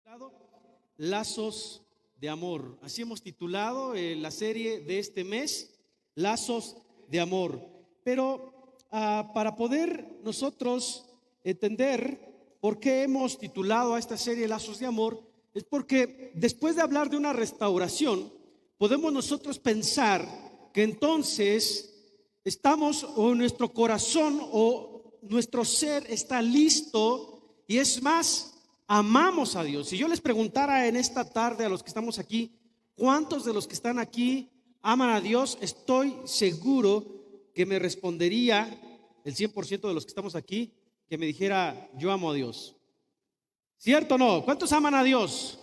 titulado Lazos de Amor. Así hemos titulado la serie de este mes, Lazos de Amor. Pero para poder nosotros entender por qué hemos titulado a esta serie Lazos de Amor, es porque después de hablar de una restauración, podemos nosotros pensar que entonces estamos, o nuestro corazón o nuestro ser está listo, y es más, amamos a Dios. Si yo les preguntara en esta tarde a los que estamos aquí, ¿cuántos de los que están aquí aman a Dios? Estoy seguro que me respondería el 100% de los que estamos aquí, que me dijera: yo amo a Dios. ¿Cierto o no? ¿Cuántos aman a Dios?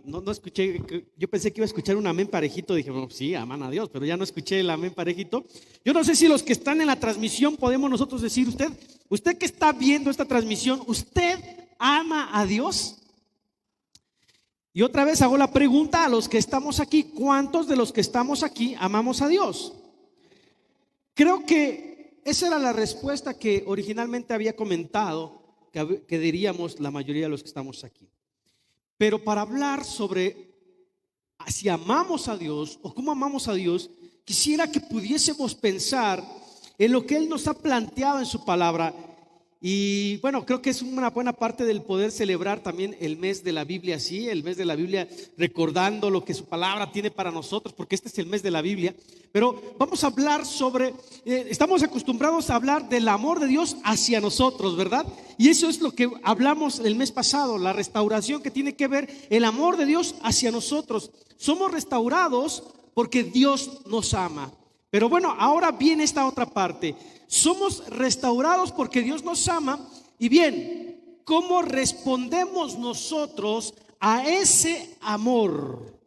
No escuché, yo pensé que iba a escuchar un amén parejito. Dije, bueno, sí, aman a Dios, pero ya no escuché el amén parejito. Yo no sé si los que están en la transmisión podemos nosotros decir: usted que está viendo esta transmisión, ¿usted ama a Dios? Y otra vez hago la pregunta a los que estamos aquí: ¿cuántos de los que estamos aquí amamos a Dios? Creo que esa era la respuesta que originalmente había comentado que diríamos la mayoría de los que estamos aquí. Pero para hablar sobre si amamos a Dios o cómo amamos a Dios, quisiera que pudiésemos pensar en lo que Él nos ha planteado en su palabra. Y bueno, creo que es una buena parte del poder celebrar también el mes de la Biblia, sí, el mes de la Biblia, recordando lo que su palabra tiene para nosotros, porque este es el mes de la Biblia. Pero vamos a hablar sobre, estamos acostumbrados a hablar del amor de Dios hacia nosotros, ¿verdad? Y eso es lo que hablamos el mes pasado, la restauración que tiene que ver el amor de Dios hacia nosotros. Somos restaurados porque Dios nos ama. Pero bueno, ahora viene esta otra parte. Somos restaurados porque Dios nos ama. Y bien, ¿cómo respondemos nosotros a ese amor?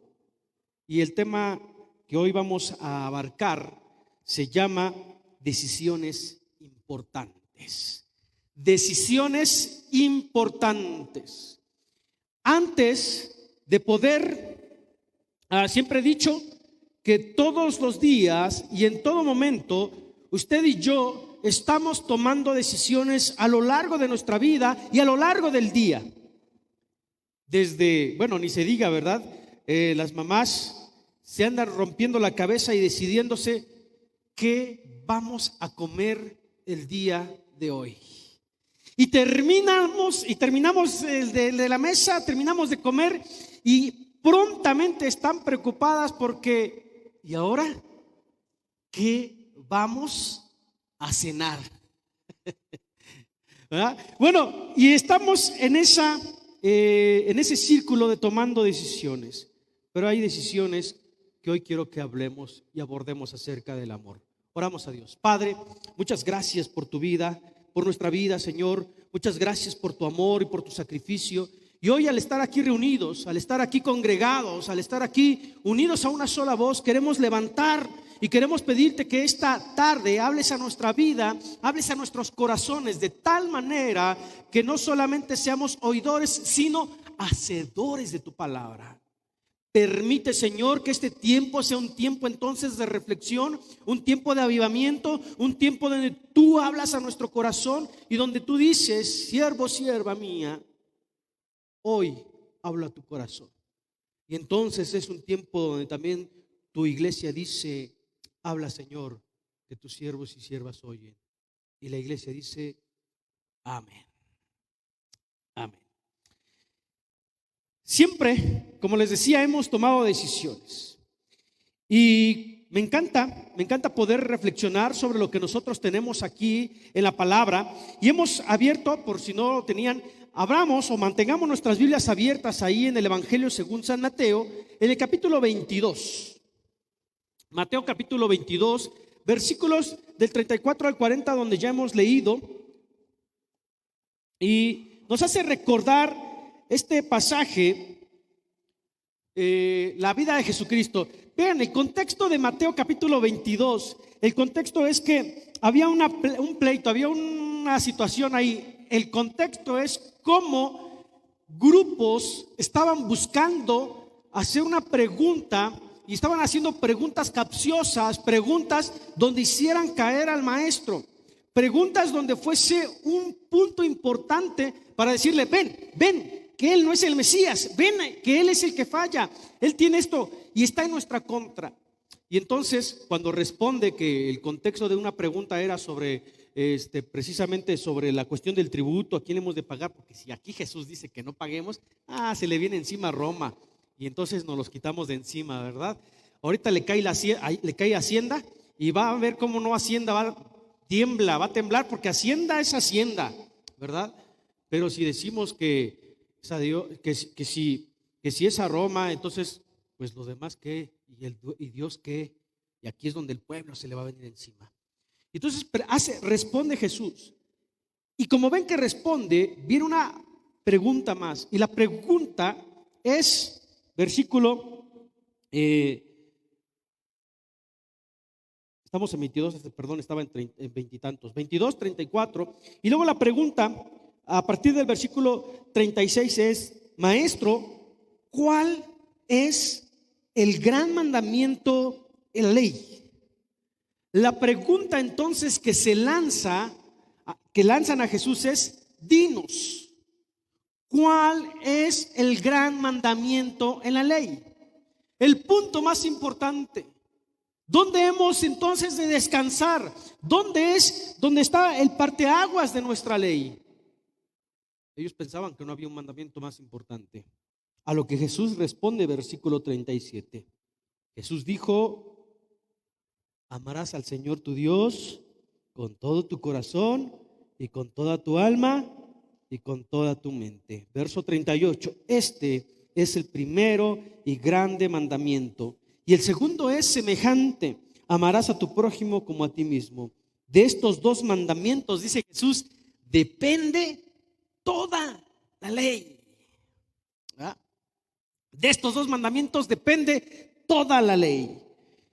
Y el tema que hoy vamos a abarcar se llama decisiones importantes. Decisiones importantes. Antes de poder, siempre he dicho que todos los días y en todo momento, usted y yo estamos tomando decisiones a lo largo de nuestra vida y a lo largo del día. Desde, bueno, ni se diga, ¿verdad? Las mamás se andan rompiendo la cabeza y decidiéndose qué vamos a comer el día de hoy. Y terminamos de la mesa, terminamos de comer y prontamente están preocupadas porque, ¿y ahora qué vamos a cenar? ¿Verdad? Bueno, y estamos en ese círculo de tomando decisiones. Pero hay decisiones que hoy quiero que hablemos y abordemos acerca del amor. Oramos a Dios. Padre, muchas gracias por tu vida, por nuestra vida, Señor. Muchas gracias por tu amor y por tu sacrificio. Y hoy, al estar aquí reunidos, al estar aquí congregados, al estar aquí unidos a una sola voz, queremos levantar y queremos pedirte que esta tarde hables a nuestra vida, hables a nuestros corazones, de tal manera que no solamente seamos oidores, sino hacedores de tu palabra. Permite, Señor, que este tiempo sea un tiempo entonces de reflexión, un tiempo de avivamiento, un tiempo donde tú hablas a nuestro corazón y donde tú dices: siervo, sierva mía, hoy habla a tu corazón. Y entonces es un tiempo donde también tu iglesia dice: habla, Señor, que tus siervos y siervas oyen. Y la iglesia dice: amén. Amén. Siempre, como les decía, hemos tomado decisiones. Y me encanta poder reflexionar sobre lo que nosotros tenemos aquí en la palabra. Y hemos abierto, por si no lo tenían, abramos o mantengamos nuestras Biblias abiertas ahí en el Evangelio según San Mateo, en el capítulo 22. Mateo capítulo 22, versículos del 34 al 40, donde ya hemos leído. Y nos hace recordar este pasaje, la vida de Jesucristo. Vean, el contexto de Mateo capítulo 22, el contexto es que había un pleito, había una situación ahí. El contexto es cómo grupos estaban buscando hacer una pregunta y estaban haciendo preguntas capciosas, preguntas donde hicieran caer al maestro, preguntas donde fuese un punto importante para decirle: ven, que Él no es el Mesías, ven que Él es el que falla, Él tiene esto y está en nuestra contra. Y entonces cuando responde que el contexto de una pregunta era sobre precisamente sobre la cuestión del tributo, a quién hemos de pagar, porque si aquí Jesús dice que no paguemos, se le viene encima a Roma y entonces nos los quitamos de encima, ¿verdad? Ahorita le cae Hacienda y va a ver cómo no Hacienda va a temblar, porque Hacienda es Hacienda, ¿verdad? Pero si decimos que si es a Roma, entonces pues los demás qué, y Dios qué, y aquí es donde el pueblo se le va a venir encima. Entonces responde Jesús, y como ven que responde, viene una pregunta más, y la pregunta es versículo estamos en 22, perdón, estaba en veintitantos, 22, 34, y luego la pregunta a partir del versículo 36 es: Maestro, ¿cuál es el gran mandamiento en la ley? La pregunta entonces que lanzan a Jesús es: dinos, ¿cuál es el gran mandamiento en la ley? El punto más importante. ¿Dónde hemos entonces de descansar? ¿Dónde está el parteaguas de nuestra ley? Ellos pensaban que no había un mandamiento más importante. A lo que Jesús responde, versículo 37. Jesús dijo: amarás al Señor tu Dios con todo tu corazón y con toda tu alma y con toda tu mente. Verso 38. Este es el primero y grande mandamiento. Y el segundo es semejante: amarás a tu prójimo como a ti mismo. De estos dos mandamientos, dice Jesús, depende toda la ley. ¿Ah? De estos dos mandamientos depende toda la ley.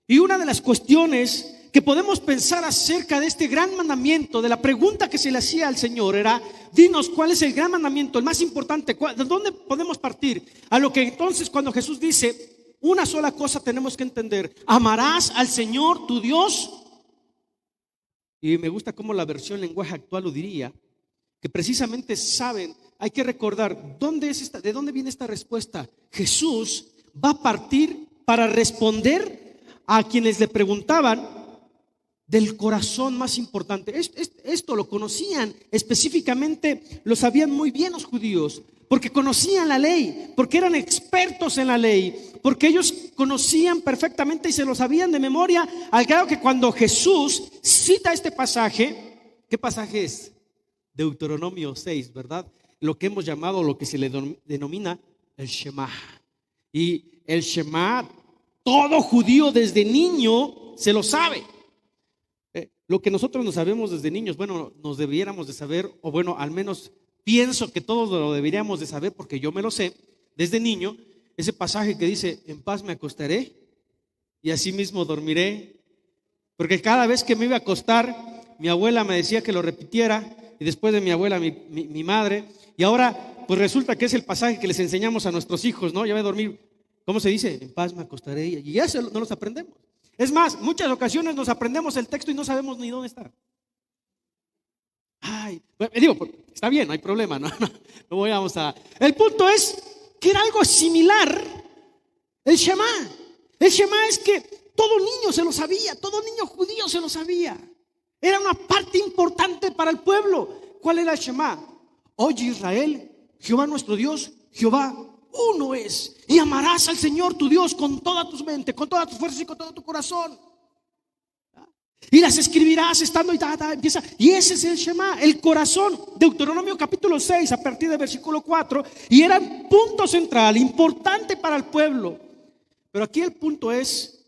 Y una de las cuestiones que podemos pensar acerca de este gran mandamiento, de la pregunta que se le hacía al Señor, era: dinos cuál es el gran mandamiento, el más importante, ¿de dónde podemos partir? A lo que entonces cuando Jesús dice: una sola cosa tenemos que entender, amarás al Señor tu Dios. Y me gusta cómo la versión lenguaje actual lo diría, que precisamente saben, hay que recordar de dónde viene esta respuesta. Jesús va a partir para responder a quienes le preguntaban del corazón más importante. Esto lo conocían específicamente, lo sabían muy bien los judíos, porque conocían la ley, porque eran expertos en la ley, porque ellos conocían perfectamente y se lo sabían de memoria, al grado que cuando Jesús cita este pasaje, ¿qué pasaje es? Deuteronomio 6, ¿verdad? Lo que hemos llamado, lo que se le denomina el Shema. Y el Shema, todo judío desde niño se lo sabe. Lo que nosotros no sabemos desde niños, bueno, nos debiéramos de saber, o bueno, al menos pienso que todos lo deberíamos de saber, porque yo me lo sé desde niño, ese pasaje que dice: en paz me acostaré y así mismo dormiré. Porque cada vez que me iba a acostar, mi abuela me decía que lo repitiera, y después de mi abuela, mi madre, y ahora pues resulta que es el pasaje que les enseñamos a nuestros hijos, ¿no? Ya voy a dormir, ¿cómo se dice? En paz me acostaré, y ya no los aprendemos. Es más, muchas ocasiones nos aprendemos el texto y no sabemos ni dónde está. Está bien, no hay problema, no vamos a. El punto es que era algo similar el Shema. El Shema es que todo niño se lo sabía, todo niño judío se lo sabía. Era una parte importante para el pueblo. ¿Cuál era el Shema? Oye Israel, Jehová nuestro Dios, Jehová uno es, y amarás al Señor tu Dios con toda tu mente, con todas tus fuerzas y con todo tu corazón. Y las escribirás estando empieza. Y ese es el Shema, el corazón. Deuteronomio capítulo 6 a partir del versículo 4. Y era un punto central, importante para el pueblo. Pero aquí el punto es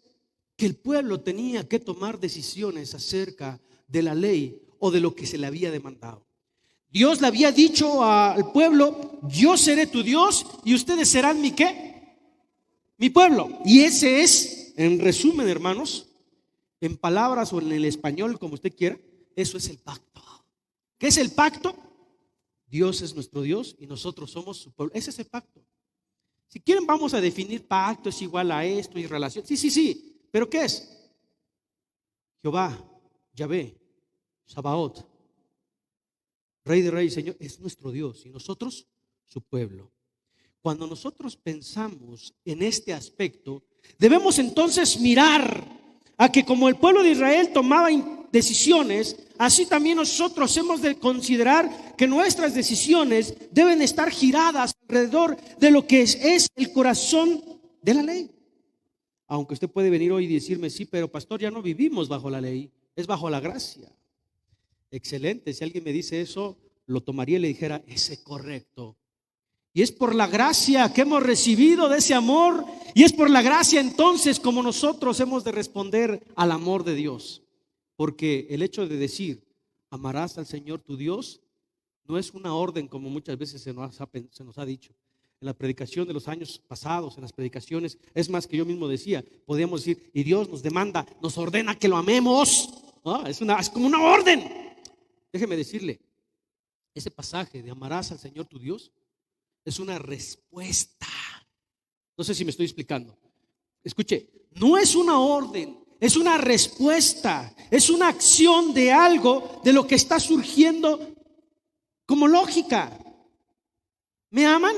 que el pueblo tenía que tomar decisiones acerca de la ley o de lo que se le había demandado. Dios le había dicho al pueblo: yo seré tu Dios y ustedes serán mi ¿qué? Mi pueblo. Y ese es, en resumen, hermanos, en palabras o en el español, como usted quiera, eso es el pacto. ¿Qué es el pacto? Dios es nuestro Dios y nosotros somos su pueblo. Ese es el pacto. Si quieren vamos a definir: pacto es igual a esto y relación. Sí. ¿Pero qué es? Jehová, Yahvé, Sabaoth, Rey de Reyes, Señor, es nuestro Dios y nosotros su pueblo. Cuando nosotros pensamos en este aspecto, debemos entonces mirar a que como el pueblo de Israel tomaba decisiones, así también nosotros hemos de considerar que nuestras decisiones deben estar giradas alrededor de lo que es el corazón de la ley. Aunque usted puede venir hoy y decirme, sí, pero pastor, ya no vivimos bajo la ley, es bajo la gracia. Excelente, si alguien me dice eso, lo tomaría y le dijera, ese es correcto. Y es por la gracia que hemos recibido de ese amor, y es por la gracia entonces como nosotros hemos de responder al amor de Dios. Porque el hecho de decir, amarás al Señor tu Dios, no es una orden como muchas veces se nos ha dicho. En la predicación de los años pasados, en las predicaciones, es más que yo mismo decía, podíamos decir, y Dios nos demanda, nos ordena que lo amemos. ¿No? Es como una orden. Déjeme decirle, ese pasaje de amarás al Señor tu Dios es una respuesta. No sé si me estoy explicando. Escuche, no es una orden, es una respuesta, es una acción de algo de lo que está surgiendo como lógica. ¿Me aman?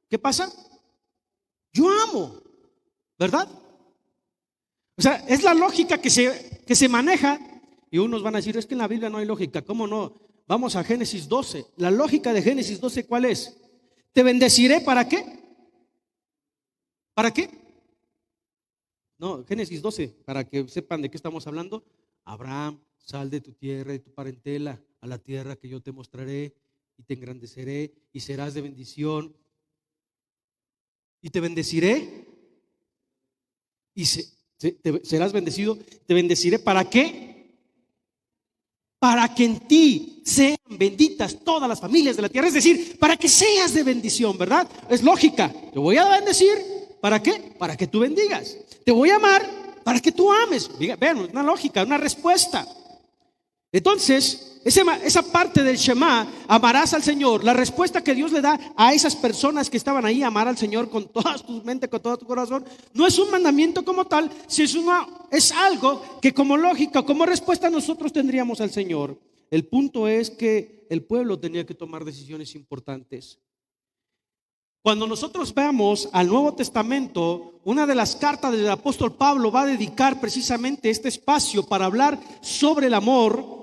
¿Qué pasa? Yo amo, ¿verdad? O sea, es la lógica que se maneja. Y unos van a decir, es que en la Biblia no hay lógica. ¿Cómo no? Vamos a Génesis 12. La lógica de Génesis 12, ¿cuál es? Te bendeciré, ¿para qué? ¿Para qué? No, Génesis 12, para que sepan de qué estamos hablando. Abraham, sal de tu tierra y tu parentela a la tierra que yo te mostraré y te engrandeceré y serás de bendición. Y te bendeciré y serás bendecido. Te bendeciré, ¿para qué? Para que en ti sean benditas todas las familias de la tierra. Es decir, para que seas de bendición, ¿verdad? Es lógica. Te voy a bendecir, ¿para qué? Para que tú bendigas. Te voy a amar para que tú ames. Vean, una lógica, una respuesta. Entonces, esa parte del Shema, amarás al Señor, la respuesta que Dios le da a esas personas que estaban ahí, amar al Señor con toda tu mente, con todo tu corazón, no es un mandamiento como tal, si es algo que como lógica, como respuesta nosotros tendríamos al Señor. El punto es que el pueblo tenía que tomar decisiones importantes. Cuando nosotros veamos al Nuevo Testamento, una de las cartas del apóstol Pablo va a dedicar precisamente este espacio para hablar sobre el amor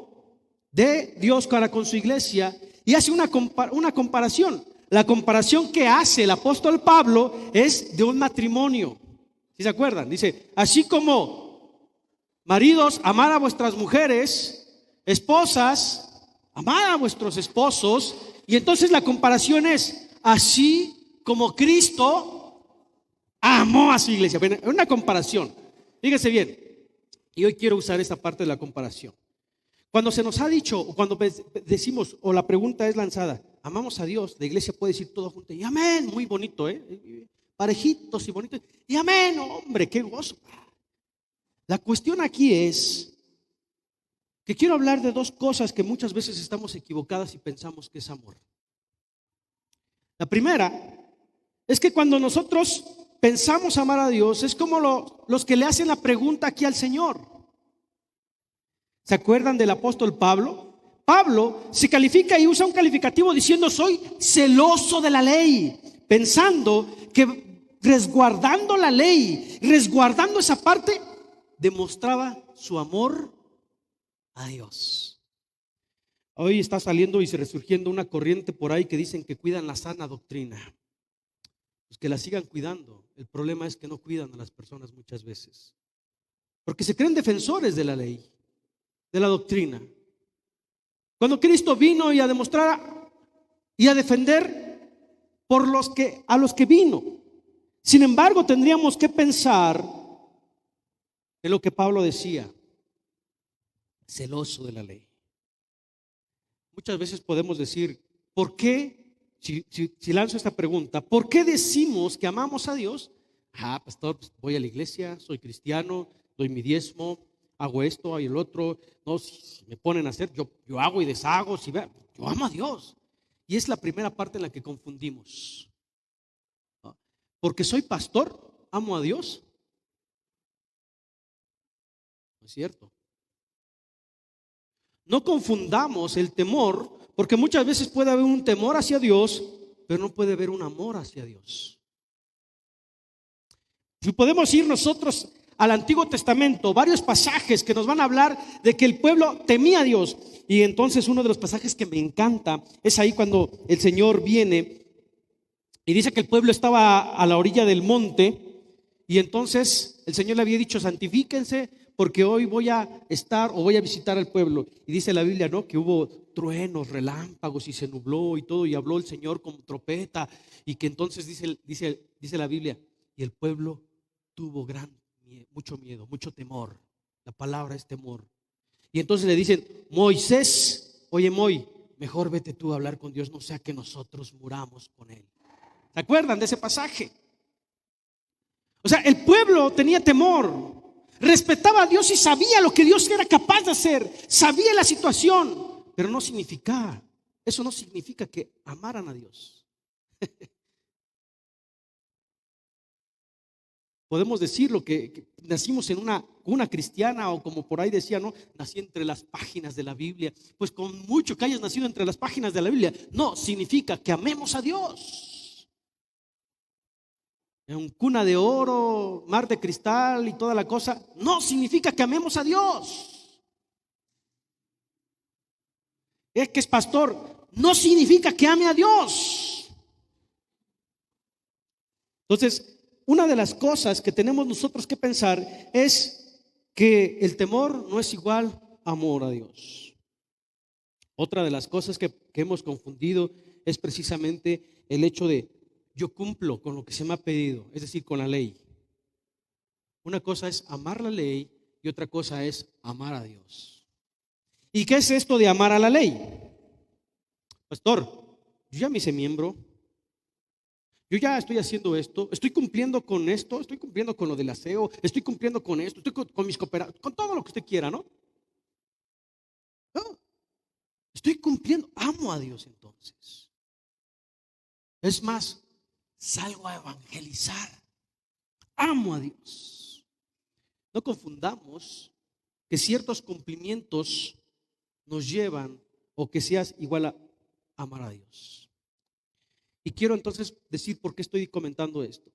de Dios para con su iglesia, y hace una comparación. La comparación que hace el apóstol Pablo es de un matrimonio. ¿Sí se acuerdan? Dice, así como maridos, amad a vuestras mujeres, esposas, amad a vuestros esposos. Y entonces la comparación es, así como Cristo amó a su iglesia. Una comparación, fíjese bien. Y hoy quiero usar esta parte de la comparación. Cuando se nos ha dicho, o cuando decimos, o la pregunta es lanzada, amamos a Dios, la iglesia puede decir todo junto, y amén, muy bonito, parejitos y bonitos, y amén, hombre, qué gozo. La cuestión aquí es que quiero hablar de dos cosas que muchas veces estamos equivocadas y pensamos que es amor. La primera es que cuando nosotros pensamos amar a Dios, es como los que le hacen la pregunta aquí al Señor. ¿Se acuerdan del apóstol Pablo? Pablo se califica y usa un calificativo diciendo, soy celoso de la ley, pensando que resguardando la ley, resguardando esa parte, demostraba su amor a Dios. Hoy está saliendo y se resurgiendo una corriente por ahí que dicen que cuidan la sana doctrina. Pues que la sigan cuidando. El problema es que no cuidan a las personas muchas veces, porque se creen defensores de la ley, de la doctrina. Cuando Cristo vino y a demostrar y a defender a los que vino. Sin embargo, tendríamos que pensar en lo que Pablo decía, celoso de la ley. Muchas veces podemos decir, ¿por qué? Si lanzo esta pregunta, ¿por qué decimos que amamos a Dios? Pastor, pues voy a la iglesia, soy cristiano, doy mi diezmo, hago esto y el otro. No, si me ponen a hacer, yo hago y deshago. Yo amo a Dios. Y es la primera parte en la que confundimos. Porque soy pastor, amo a Dios. No es cierto. No confundamos el temor, porque muchas veces puede haber un temor hacia Dios pero no puede haber un amor hacia Dios. Si podemos ir nosotros al Antiguo Testamento, varios pasajes que nos van a hablar de que el pueblo temía a Dios. Y entonces uno de los pasajes que me encanta es ahí cuando el Señor viene y dice que el pueblo estaba a la orilla del monte, y entonces el Señor le había dicho: santifíquense porque hoy voy a estar o voy a visitar al pueblo. Y dice la Biblia, ¿no?, que hubo truenos, relámpagos y se nubló y todo, y habló el Señor con trompeta, y que entonces dice la Biblia, y el pueblo tuvo mucho miedo, mucho temor. La palabra es temor. Y entonces le dicen: Moisés, oye mejor vete tú a hablar con Dios, no sea que nosotros muramos con él. ¿Se acuerdan de ese pasaje? O sea, el pueblo tenía temor, respetaba a Dios y sabía lo que Dios era capaz de hacer, sabía la situación, pero eso no significa que amaran a Dios. Podemos decirlo que nacimos en una cristiana, o como por ahí decía, ¿no?, nací entre las páginas de la Biblia. Pues con mucho que hayas nacido entre las páginas de la Biblia, no significa que amemos a Dios. En cuna de oro, mar de cristal y toda la cosa, no significa que amemos a Dios. Es que es pastor, no significa que ame a Dios. Entonces, una de las cosas que tenemos nosotros que pensar es que el temor no es igual a amor a Dios. Otra de las cosas que hemos confundido es precisamente el hecho de: yo cumplo con lo que se me ha pedido, es decir, con la ley. Una cosa es amar la ley y otra cosa es amar a Dios. ¿Y qué es esto de amar a la ley? Pastor, yo ya me hice miembro, yo ya estoy haciendo esto, estoy cumpliendo con esto, estoy cumpliendo con lo del aseo, estoy cumpliendo con esto, estoy con mis cooperativas, con todo lo que usted quiera, ¿no? No, estoy cumpliendo, amo a Dios entonces. Es más, salgo a evangelizar, amo a Dios. No confundamos que ciertos cumplimientos nos llevan o que seas igual a amar a Dios. Y quiero entonces decir por qué estoy comentando esto.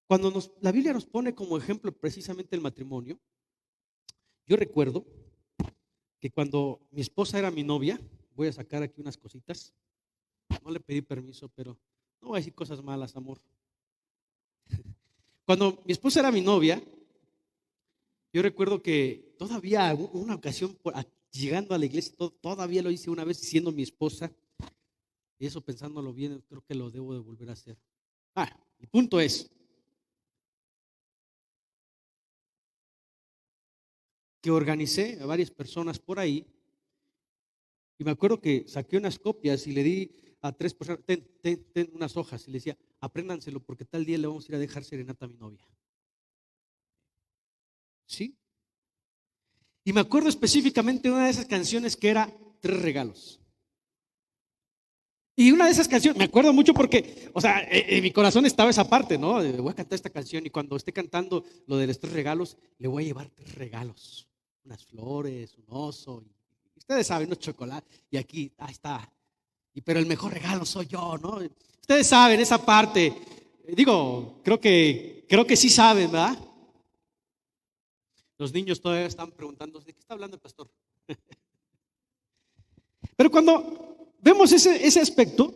Cuando la Biblia nos pone como ejemplo precisamente el matrimonio, yo recuerdo que cuando mi esposa era mi novia, voy a sacar aquí unas cositas, no le pedí permiso, pero no voy a decir cosas malas, amor. Cuando mi esposa era mi novia, yo recuerdo que todavía una ocasión llegando a la iglesia, todavía lo hice una vez siendo mi esposa, y eso pensándolo bien, creo que lo debo de volver a hacer. El punto es que organicé a varias personas por ahí, y me acuerdo que saqué unas copias y le di a 3 personas: ten unas hojas, y le decía: apréndanselo porque tal día le vamos a ir a dejar serenata a mi novia. ¿Sí? Y me acuerdo específicamente de una de esas canciones que era 3 regalos. Y una de esas canciones, me acuerdo mucho porque, o sea, en mi corazón estaba esa parte, ¿no? Voy a cantar esta canción, y cuando esté cantando lo de los 3 regalos, le voy a llevar 3 regalos. Unas flores, un oso, y ustedes saben, unos chocolates, y aquí, ahí está. Pero el mejor regalo soy yo, ¿no? Ustedes saben esa parte. Digo, creo que sí saben, ¿verdad? Los niños todavía están preguntando: ¿de qué está hablando el pastor? Pero cuando vemos ese aspecto,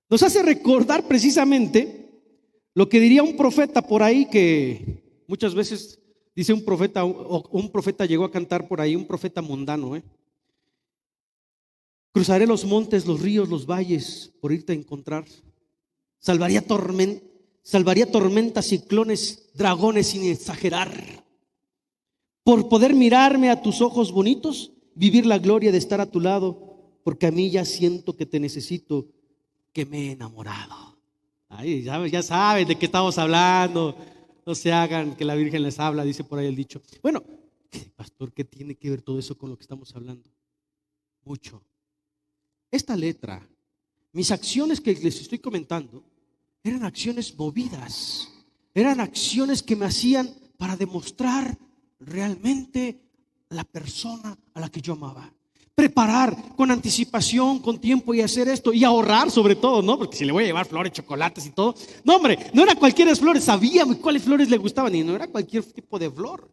nos hace recordar precisamente lo que diría un profeta por ahí, que muchas veces dice un profeta, o un profeta llegó a cantar por ahí, un profeta mundano, cruzaré los montes, los ríos, los valles por irte a encontrar. Salvaría tormentas, ciclones, dragones sin exagerar. Por poder mirarme a tus ojos bonitos, vivir la gloria de estar a tu lado, porque a mí ya siento que te necesito, que me he enamorado. Ay, ya saben de qué estamos hablando. No se hagan que la Virgen les habla, dice por ahí el dicho. Bueno, pastor, ¿qué tiene que ver todo eso con lo que estamos hablando? Mucho. Esta letra, mis acciones que les estoy comentando, eran acciones movidas, eran acciones que me hacían para demostrar realmente la persona a la que yo amaba. preparar con anticipación, con tiempo y hacer esto y ahorrar sobre todo, ¿no? Porque si le voy a llevar flores, chocolates y todo, no hombre, no era cualquiera flores, sabía cuáles flores le gustaban y no era cualquier tipo de flor.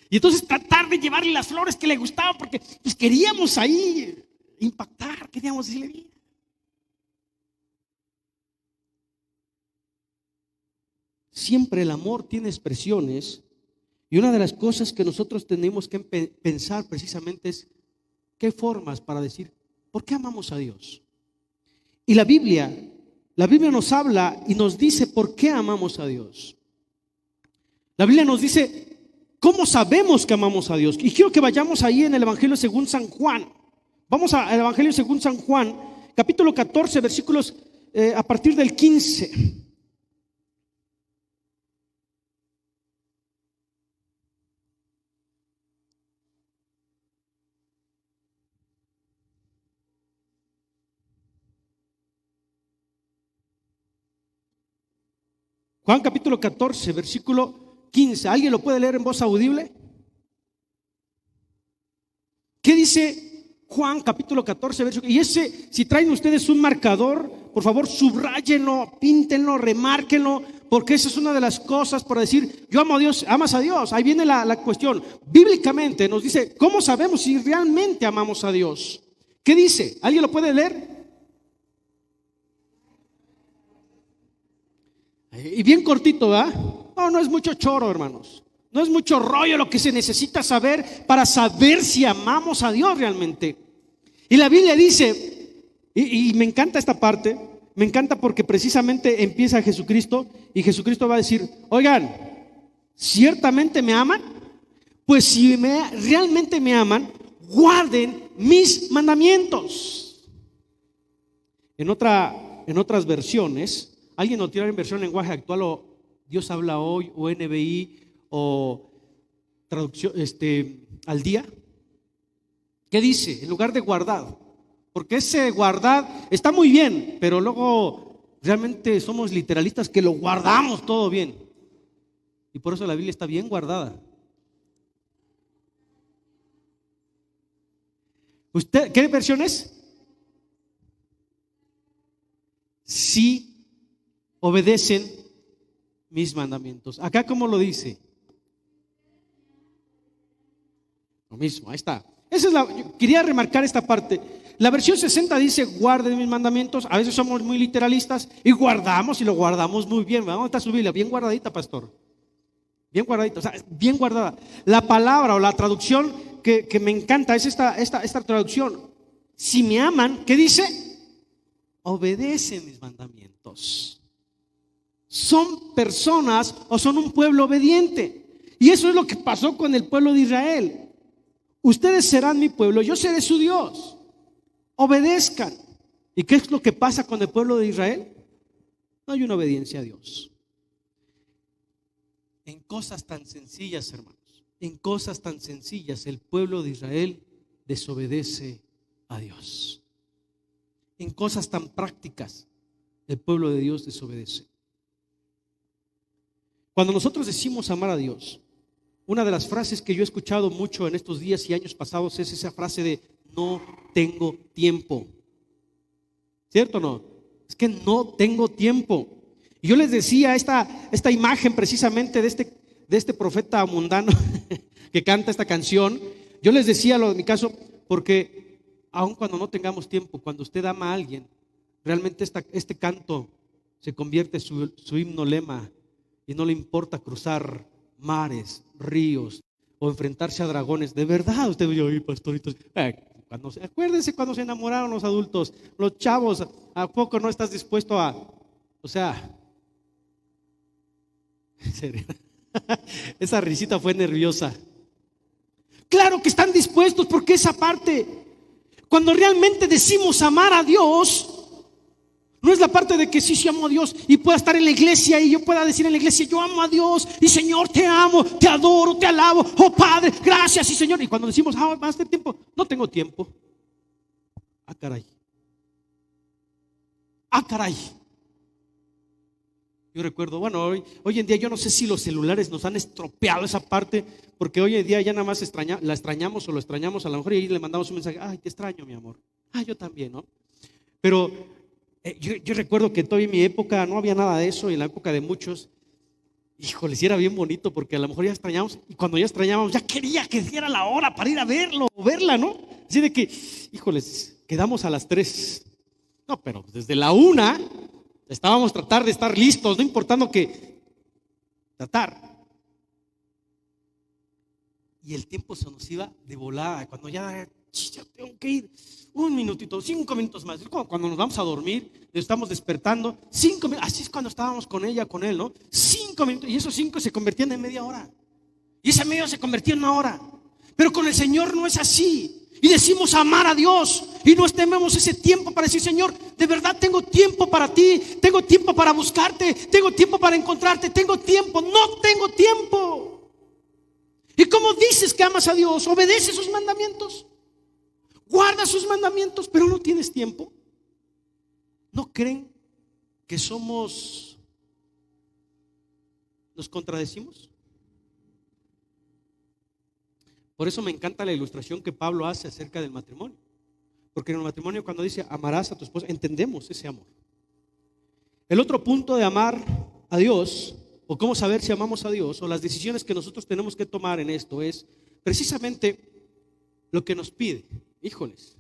Y entonces tratar de llevarle las flores que le gustaban porque pues queríamos ahí impactar, queríamos decirle bien. Siempre el amor tiene expresiones y una de las cosas que nosotros tenemos que pensar precisamente es qué formas para decir ¿por qué amamos a Dios? Y la Biblia nos habla y nos dice por qué amamos a Dios. La Biblia nos dice cómo sabemos que amamos a Dios. Y quiero que vayamos ahí en el Evangelio según San Juan. Vamos al Evangelio según San Juan, capítulo 14, versículos a partir del 15. Juan capítulo 14, versículo 15. ¿Alguien lo puede leer en voz audible? ¿Qué dice Juan capítulo 14, versículo? Y ese, si traen ustedes un marcador, por favor subráyenlo, píntenlo, remárquenlo, porque esa es una de las cosas para decir, yo amo a Dios, amas a Dios. Ahí viene la cuestión. Bíblicamente nos dice, ¿cómo sabemos si realmente amamos a Dios? ¿Qué dice? ¿Alguien lo puede leer? Y bien cortito, ¿verdad? No es mucho choro, hermanos. No es mucho rollo lo que se necesita saber para saber si amamos a Dios realmente. Y la Biblia dice, y me encanta esta parte, me encanta porque precisamente empieza Jesucristo y Jesucristo va a decir, oigan, ¿ciertamente me aman? Pues si realmente me aman, guarden mis mandamientos. En otras versiones, alguien nos tira en versión lenguaje actual o Dios habla hoy o NBI o traducción al día. ¿Qué dice? En lugar de guardar, porque ese guardar está muy bien, pero luego realmente somos literalistas que lo guardamos todo bien y por eso la Biblia está bien guardada. ¿Usted qué versión es? Sí obedecen mis mandamientos. Acá, ¿cómo lo dice? Lo mismo, ahí está. Yo quería remarcar esta parte. La versión 60 dice, guarden mis mandamientos. A veces somos muy literalistas y guardamos y lo guardamos muy bien. Vamos a estar su Biblia bien guardadita, pastor. Bien guardadita, o sea, bien guardada. La palabra o la traducción que me encanta es esta traducción. Si me aman, ¿qué dice? Obedecen mis mandamientos. Son personas o son un pueblo obediente. Y eso es lo que pasó con el pueblo de Israel. Ustedes serán mi pueblo, yo seré su Dios. Obedezcan. ¿Y qué es lo que pasa con el pueblo de Israel? No hay una obediencia a Dios. En cosas tan sencillas, hermanos, en cosas tan sencillas, el pueblo de Israel desobedece a Dios. En cosas tan prácticas, el pueblo de Dios desobedece. Cuando nosotros decimos amar a Dios, una de las frases que yo he escuchado mucho en estos días y años pasados es esa frase de no tengo tiempo. ¿Cierto o no? Es que no tengo tiempo. Y yo les decía esta imagen precisamente de este profeta mundano que canta esta canción. Yo les decía lo de mi caso porque aun cuando no tengamos tiempo, cuando usted ama a alguien, realmente este canto se convierte en su himno lema y no le importa cruzar mares, ríos o enfrentarse a dragones. De verdad, usted dice, oye, pastoritos, acuérdense cuando se enamoraron los adultos, los chavos, ¿a poco no estás dispuesto a? O sea, en serio, esa risita fue nerviosa. Claro que están dispuestos, porque esa parte, cuando realmente decimos amar a Dios, no es la parte de que sí amo a Dios y pueda estar en la iglesia y yo pueda decir en la iglesia, yo amo a Dios y Señor, te amo, te adoro, te alabo, oh Padre, gracias y Señor. Y cuando decimos, más de tiempo, no tengo tiempo. Caray. Caray. Yo recuerdo, bueno, hoy en día yo no sé si los celulares nos han estropeado esa parte, porque hoy en día ya nada más la extrañamos o lo extrañamos a lo mejor y ahí le mandamos un mensaje, ay, te extraño, mi amor. Ah, yo también, ¿no? Pero yo recuerdo que todavía en mi época no había nada de eso, y en la época de muchos, híjole, sí era bien bonito, porque a lo mejor ya extrañamos, y cuando ya extrañábamos, ya quería que diera la hora para ir a verlo o verla, ¿no? Así de que, híjoles, quedamos a las 3. No, pero desde la 1 estábamos tratar de estar listos, no importando que tratar. Y el tiempo se nos iba de volada. Cuando ya tengo que ir, un minutito, 5 minutos más. Cuando nos vamos a dormir, estamos despertando, 5 minutos. Así es cuando estábamos con ella, con él, ¿no? 5 minutos. Y esos 5 se convertían en media hora. Y esa media hora se convertía en 1 hora. Pero con el Señor no es así. Y decimos amar a Dios y nos tememos ese tiempo para decir, Señor, de verdad tengo tiempo para ti, tengo tiempo para buscarte, tengo tiempo para encontrarte, tengo tiempo, no tengo tiempo. ¿Y cómo dices que amas a Dios? Obedece sus mandamientos, guarda sus mandamientos, pero no tienes tiempo. ¿No creen que nos contradecimos? Por eso me encanta la ilustración que Pablo hace acerca del matrimonio. Porque en el matrimonio, cuando dice amarás a tu esposa, entendemos ese amor. El otro punto de amar a Dios, o cómo saber si amamos a Dios, o las decisiones que nosotros tenemos que tomar en esto, es precisamente lo que nos pide. Híjoles,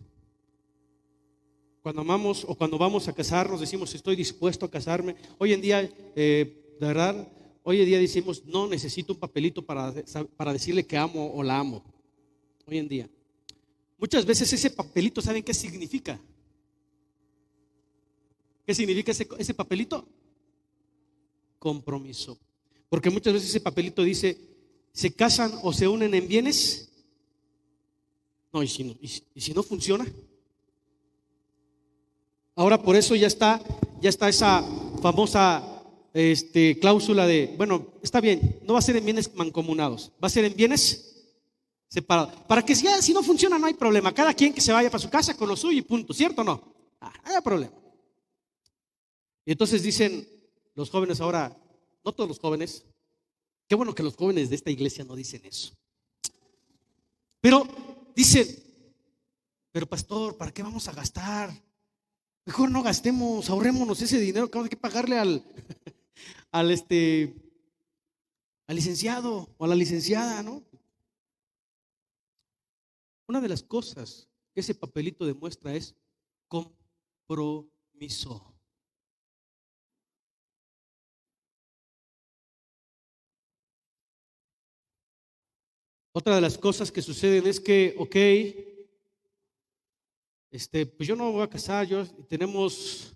cuando amamos o cuando vamos a casarnos decimos estoy dispuesto a casarme. Hoy en día, de verdad, hoy en día decimos no necesito un papelito para decirle que amo o la amo. Hoy en día muchas veces ese papelito, ¿saben qué significa? ¿Qué significa ese papelito? Compromiso. Porque muchas veces ese papelito dice se casan o se unen en bienes. No, ¿y si no funciona? Ahora por eso ya está esa famosa cláusula de, bueno, está bien, no va a ser en bienes mancomunados, va a ser en bienes separados. Para que si no funciona no hay problema, cada quien que se vaya para su casa con lo suyo y punto, ¿cierto o no? No hay problema. Y entonces dicen los jóvenes ahora, no todos los jóvenes, qué bueno que los jóvenes de esta iglesia no dicen eso. Pero dicen, pero pastor, ¿para qué vamos a gastar? Mejor no gastemos, ahorrémonos ese dinero que vamos a pagarle al licenciado o a la licenciada, ¿no? Una de las cosas que ese papelito demuestra es compromiso. Otra de las cosas que suceden es que, pues yo no me voy a casar, tenemos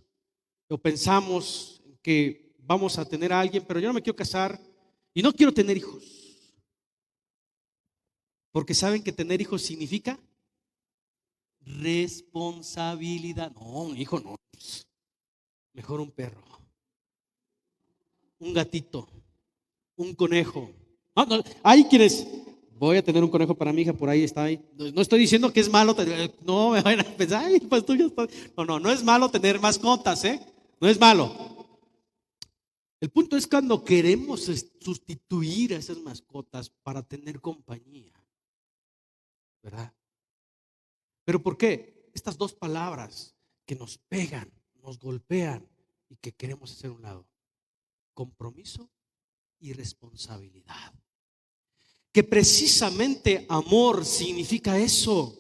o pensamos que vamos a tener a alguien, pero yo no me quiero casar y no quiero tener hijos. Porque saben que tener hijos significa responsabilidad. No, un hijo no. Mejor un perro, un gatito, un conejo. No, hay quienes, voy a tener un conejo para mi hija, por ahí está ahí. No estoy diciendo que es malo, no me vayan a pensar, ay, pues tú ya estás. No es malo tener mascotas, no es malo. El punto es cuando queremos sustituir a esas mascotas para tener compañía, ¿verdad? ¿Pero por qué? Estas dos palabras que nos pegan, nos golpean y que queremos hacer a un lado: compromiso y responsabilidad. Que precisamente amor significa eso.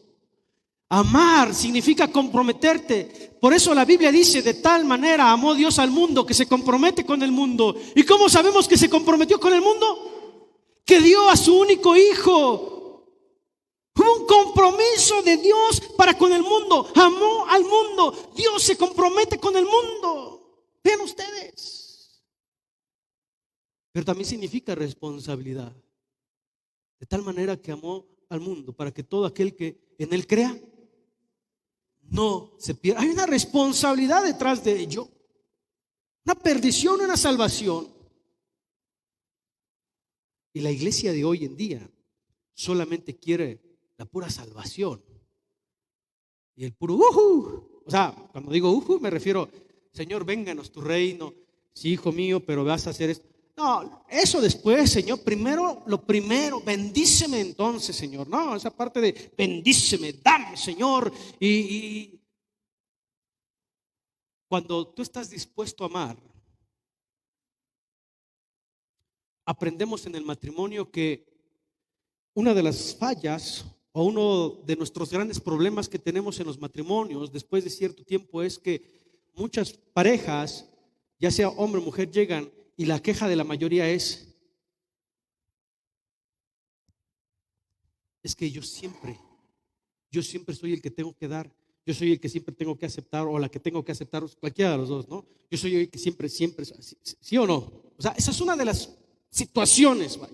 Amar significa comprometerte. Por eso la Biblia dice, de tal manera amó Dios al mundo que se compromete con el mundo. ¿Y cómo sabemos que se comprometió con el mundo? Que dio a su único hijo. Hubo un compromiso de Dios para con el mundo. Amó al mundo. Dios se compromete con el mundo. Vean ustedes. Pero también significa responsabilidad. De tal manera que amó al mundo para que todo aquel que en él crea no se pierda. Hay una responsabilidad detrás de ello. Una perdición, una salvación. Y la iglesia de hoy en día solamente quiere la pura salvación y el puro o sea, cuando digo me refiero, Señor, vénganos tu reino, sí, hijo mío, pero vas a hacer esto. No, eso después, Señor. Primero, lo primero, bendíceme entonces, Señor. No, esa parte de bendíceme, dame, Señor. Y cuando tú estás dispuesto a amar, aprendemos en el matrimonio que una de las fallas o uno de nuestros grandes problemas que tenemos en los matrimonios después de cierto tiempo es que muchas parejas, ya sea hombre o mujer, llegan y la queja de la mayoría es que yo siempre soy el que tengo que dar, yo soy el que siempre tengo que aceptar o la que tengo que aceptar, cualquiera de los dos, ¿no? Yo soy el que siempre, ¿sí o no? O sea, esa es una de las situaciones, vaya.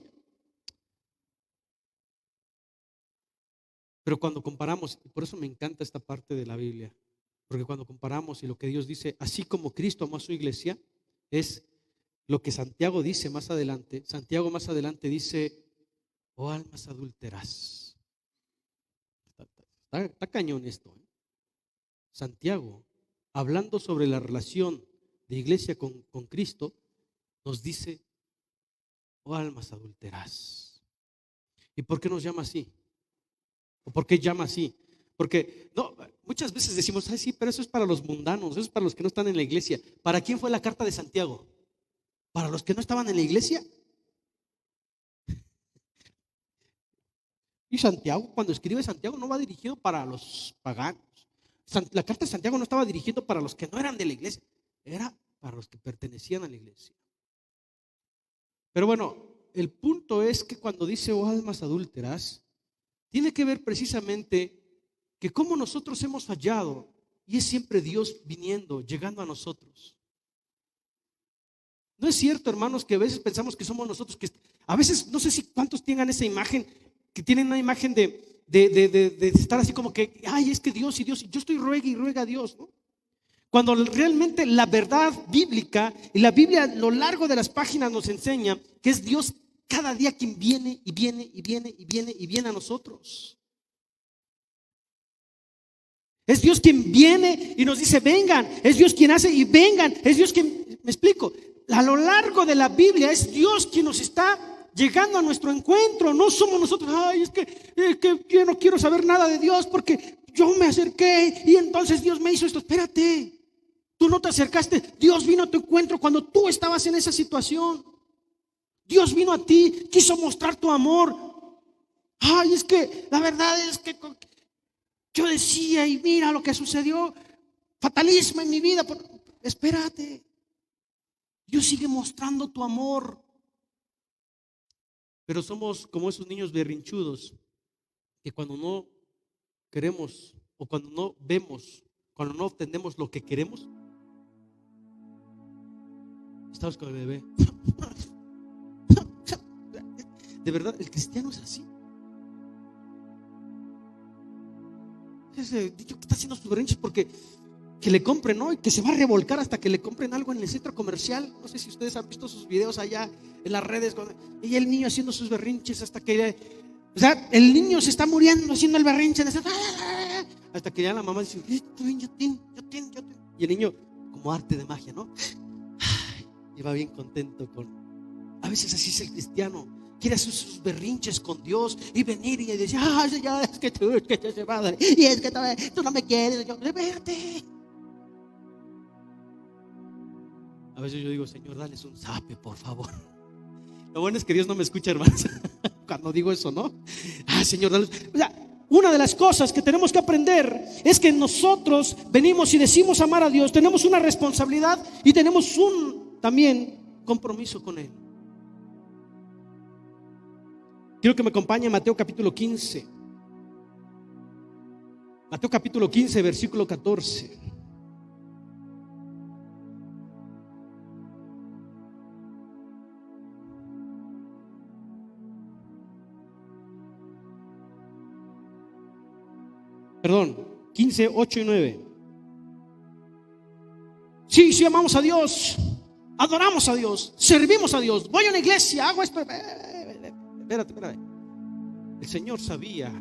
Pero cuando comparamos, y por eso me encanta esta parte de la Biblia, porque cuando comparamos y lo que Dios dice, así como Cristo amó a su iglesia, es lo que Santiago dice más adelante. Santiago más adelante dice, oh almas adúlteras. Está cañón esto, ¿eh? Santiago, hablando sobre la relación de iglesia con Cristo, nos dice, oh almas adúlteras. ¿Y por qué nos llama así? ¿O por qué llama así? Porque no, muchas veces decimos, ay, sí, pero eso es para los mundanos, eso es para los que no están en la iglesia. ¿Para quién fue la carta de Santiago? ¿Para los que no estaban en la iglesia? Y Santiago, cuando escribe Santiago, no va dirigido para los paganos. La carta de Santiago no estaba dirigido para los que no eran de la iglesia, era para los que pertenecían a la iglesia. Pero bueno, el punto es que cuando dice, oh almas adúlteras, tiene que ver precisamente que cómo nosotros hemos fallado, y es siempre Dios viniendo, llegando a nosotros. No es cierto, hermanos, que a veces pensamos que somos nosotros, que a veces, no sé si cuántos tengan esa imagen, que tienen una imagen de estar así como que, ay, es que Dios, y yo estoy ruega y ruega a Dios, ¿no? Cuando realmente la verdad bíblica, y la Biblia a lo largo de las páginas nos enseña que es Dios cada día quien viene y viene y viene y viene y viene a nosotros. Es Dios quien viene y nos dice vengan, es Dios quien hace y vengan, es Dios quien, me explico, a lo largo de la Biblia es Dios quien nos está llegando a nuestro encuentro. No somos nosotros, ay, es que yo no quiero saber nada de Dios porque yo me acerqué y entonces Dios me hizo esto. Espérate, tú no te acercaste, Dios vino a tu encuentro cuando tú estabas en esa situación. Dios vino a ti, quiso mostrar tu amor. Ay, es que la verdad es que yo decía y mira lo que sucedió, fatalismo en mi vida. Espérate, Dios sigue mostrando tu amor. Pero somos como esos niños berrinchudos que cuando no queremos o cuando no vemos, cuando no obtenemos lo que queremos, estamos con el bebé. De verdad, el cristiano es así. Ese dicho que está haciendo sus berrinches porque que le compren, ¿no? Y que se va a revolcar hasta que le compren algo en el centro comercial. No sé si ustedes han visto sus videos allá en las redes, y el niño haciendo sus berrinches hasta que, o sea, el niño se está muriendo haciendo el berrinche hasta que ya la mamá dice, yo tengo. Y el niño, como arte de magia, ¿no? Y va bien contento a veces así es el cristiano. Quiere hacer sus berrinches con Dios y venir y decir, Señor, es que tú madre, y es que tú no me quieres. Espérate. A veces yo digo, Señor, dales un zape, por favor. Lo bueno es que Dios no me escucha, hermanos, cuando digo eso, ¿no? Señor, dales. O sea, una de las cosas que tenemos que aprender es que nosotros venimos y decimos amar a Dios, tenemos una responsabilidad y tenemos un también compromiso con Él. Quiero que me acompañe a Mateo capítulo 15. Mateo capítulo 15, versículo 14. Perdón, 15, 8 y 9. Sí, amamos a Dios, adoramos a Dios, servimos a Dios, voy a una iglesia, hago esto. Espérate. El Señor sabía.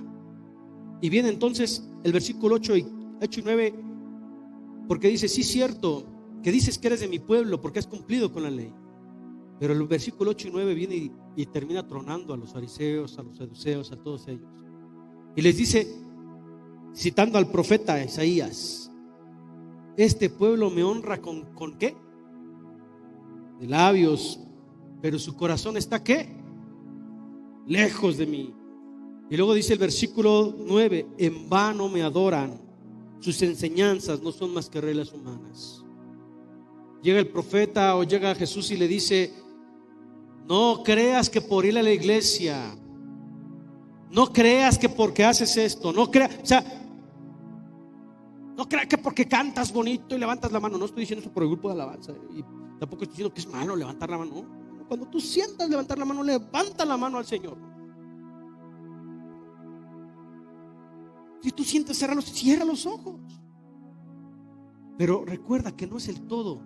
Y viene entonces el versículo 8 y 9, porque dice, sí, cierto, que dices que eres de mi pueblo porque has cumplido con la ley. Pero el versículo 8 y 9 viene y termina tronando a los fariseos, a los saduceos, a todos ellos. Y les dice, citando al profeta Isaías: este pueblo me honra ¿con qué? De labios, pero su corazón está ¿qué? Lejos de mí. Y luego dice el versículo 9: en vano me adoran, sus enseñanzas no son más que reglas humanas. Llega el profeta o llega Jesús y le dice: no creas que por ir a la iglesia, no creas que porque haces esto, no creas, o sea, no creas que porque cantas bonito y levantas la mano. No estoy diciendo eso por el grupo de alabanza, y tampoco estoy diciendo que es malo levantar la mano. No. Cuando tú sientas levantar la mano, levanta la mano al Señor. Si tú sientes cerrarlos, cierra los ojos. Pero recuerda que no es el todo.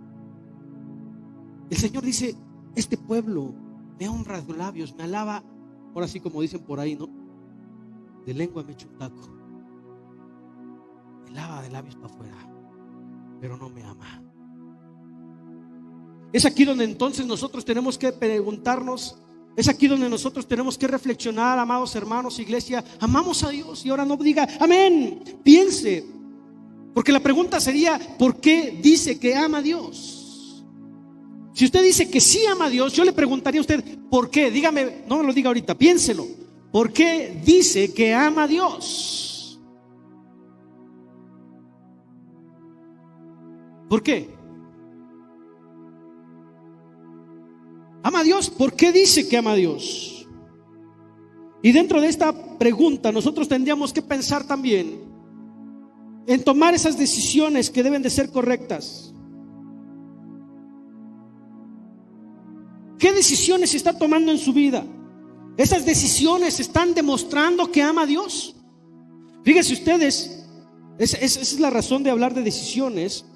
El Señor dice: este pueblo me honra de labios, me alaba, ahora sí como dicen por ahí, ¿no? De lengua me echo un taco, me lava de labios para afuera, pero no me ama. Es aquí donde entonces nosotros tenemos que preguntarnos, es aquí donde nosotros tenemos que reflexionar, amados hermanos, iglesia. Amamos a Dios. Y ahora no diga amén, piense, porque la pregunta sería: ¿por qué dice que ama a Dios? Si usted dice que sí ama a Dios, yo le preguntaría a usted: ¿por qué? Dígame, no me lo diga ahorita, piénselo. ¿Por qué dice que ama a Dios? ¿Por qué? Ama a Dios, ¿por qué dice que ama a Dios? Y dentro de esta pregunta nosotros tendríamos que pensar también en tomar esas decisiones que deben de ser correctas. ¿Qué decisiones está tomando en su vida? ¿Esas decisiones están demostrando que ama a Dios? Fíjense ustedes, esa es la razón de hablar de decisiones,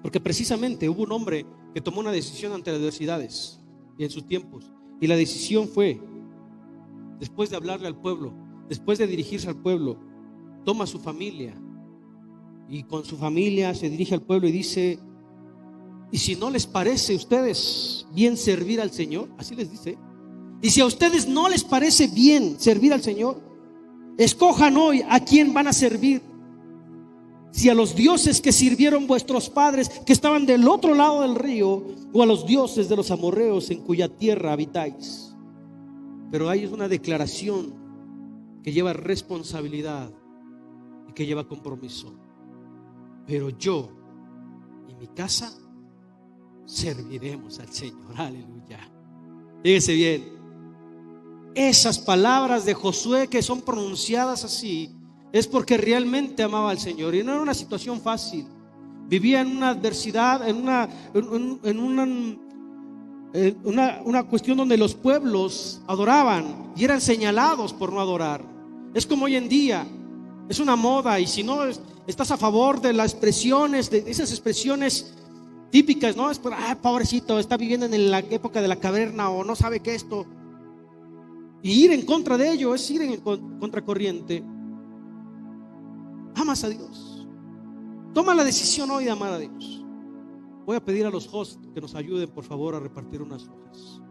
porque precisamente hubo un hombre que tomó una decisión ante las adversidades y en sus tiempos. Y la decisión fue, después de hablarle al pueblo, después de dirigirse al pueblo, toma a su familia y con su familia se dirige al pueblo y dice: y si no les parece a ustedes bien servir al Señor, así les dice, y si a ustedes no les parece bien servir al Señor, escojan hoy a quién van a servir. Si a los dioses que sirvieron vuestros padres, que estaban del otro lado del río, o a los dioses de los amorreos en cuya tierra habitáis. Pero ahí es una declaración que lleva responsabilidad y que lleva compromiso. Pero yo y mi casa serviremos al Señor. Aleluya. Fíjese bien, esas palabras de Josué que son pronunciadas así es porque realmente amaba al Señor. Y no era una situación fácil. Vivía en una adversidad, en una cuestión donde los pueblos adoraban y eran señalados por no adorar. Es como hoy en día, es una moda. Y si no estás a favor de las expresiones, de esas expresiones típicas, ¿no? Es por, pobrecito, está viviendo en la época de la caverna, o no sabe qué esto. Y ir en contra de ello es ir en contracorriente. Amas a Dios. Toma la decisión hoy de amar a Dios. Voy a pedir a los hosts que nos ayuden, por favor, a repartir unas hojas,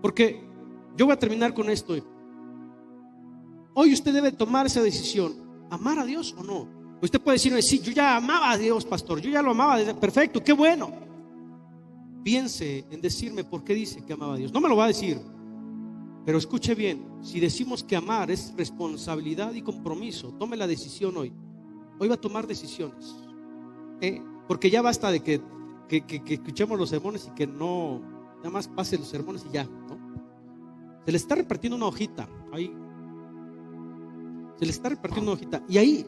porque yo voy a terminar con esto. Hoy usted debe tomar esa decisión: amar a Dios o no. Usted puede decirme: sí, yo ya amaba a Dios, pastor, yo ya lo amaba. Perfecto, qué bueno. Piense en decirme por qué dice que amaba a Dios. No me lo va a decir, pero escuche bien. Si decimos que amar es responsabilidad y compromiso, tome la decisión hoy. Hoy va a tomar decisiones, porque ya basta de que escuchemos los sermones y que no, nada más pase los sermones y ya, ¿no? Se le está repartiendo una hojita ahí. Se le está repartiendo una hojita. Y ahí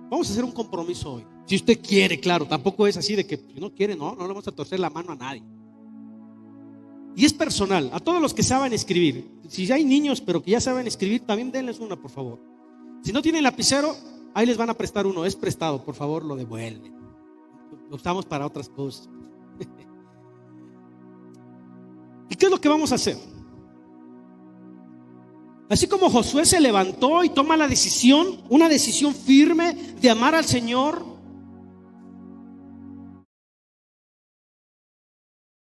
vamos a hacer un compromiso hoy. Si usted quiere, claro, tampoco es así de que si no quiere, no le vamos a torcer la mano a nadie. Y es personal, a todos los que saben escribir. Si ya hay niños pero que ya saben escribir, también denles una, por favor. Si no tienen lapicero, ahí les van a prestar uno. Es prestado, por favor, lo devuelven. Lo usamos para otras cosas. ¿Y qué es lo que vamos a hacer? Así como Josué se levantó y toma la decisión, una decisión firme de amar al Señor,